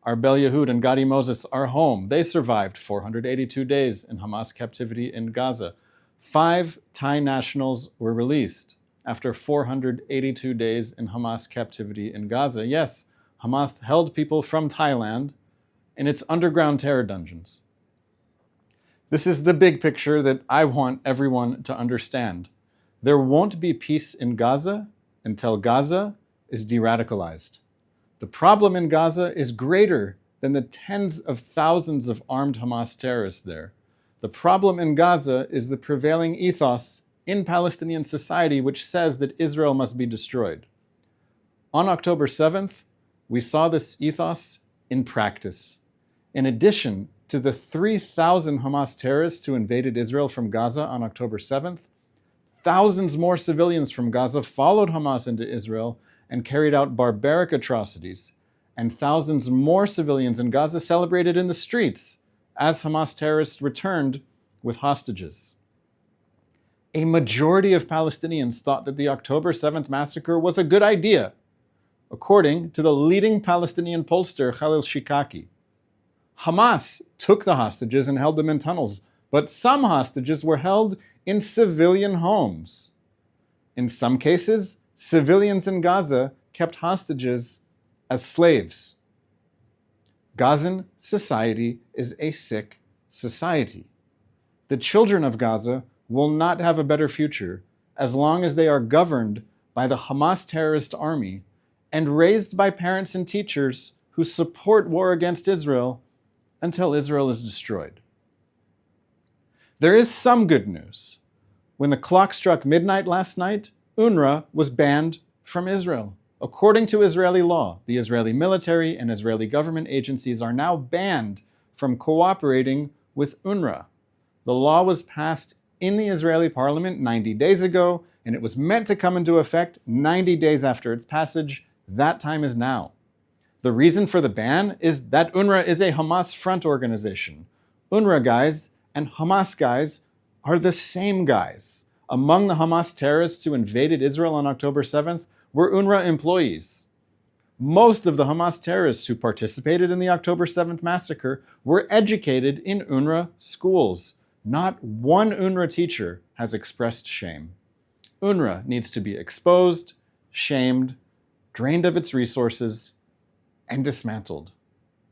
Arbel Yehoud and Gadi Mozes are home. They survived 482 days in Hamas captivity in Gaza. 5 Thai nationals were released after 482 days in Hamas captivity in Gaza. Yes, Hamas held people from Thailand in its underground terror dungeons. This is the big picture that I want everyone to understand. There won't be peace in Gaza until Gaza is de-radicalized. The problem in Gaza is greater than the tens of thousands of armed Hamas terrorists there. The problem in Gaza is the prevailing ethos in Palestinian society which says that Israel must be destroyed. On October 7th, we saw this ethos in practice. In addition to the 3,000 Hamas terrorists who invaded Israel from Gaza on October 7th, thousands more civilians from Gaza followed Hamas into Israel and carried out barbaric atrocities, and thousands more civilians in Gaza celebrated in the streets as Hamas terrorists returned with hostages. A majority of Palestinians thought that the October 7th massacre was a good idea, according to the leading Palestinian pollster Khalil Shikaki. Hamas took the hostages and held them in tunnels, but some hostages were held in civilian homes. In some cases, civilians in Gaza kept hostages as slaves. Gazan society is a sick society. The children of Gaza will not have a better future as long as they are governed by the Hamas terrorist army and raised by parents and teachers who support war against Israel until Israel is destroyed. There is some good news. When the clock struck midnight last night, UNRWA was banned from Israel. According to Israeli law, the Israeli military and Israeli government agencies are now banned from cooperating with UNRWA. The law was passed in the Israeli parliament 90 days ago, and it was meant to come into effect 90 days after its passage. That time is now. The reason for the ban is that UNRWA is a Hamas front organization. UNRWA guys and Hamas guys are the same guys. Among the Hamas terrorists who invaded Israel on October 7th were UNRWA employees. Most of the Hamas terrorists who participated in the October 7th massacre were educated in UNRWA schools. Not one UNRWA teacher has expressed shame. UNRWA needs to be exposed, shamed, drained of its resources, and dismantled.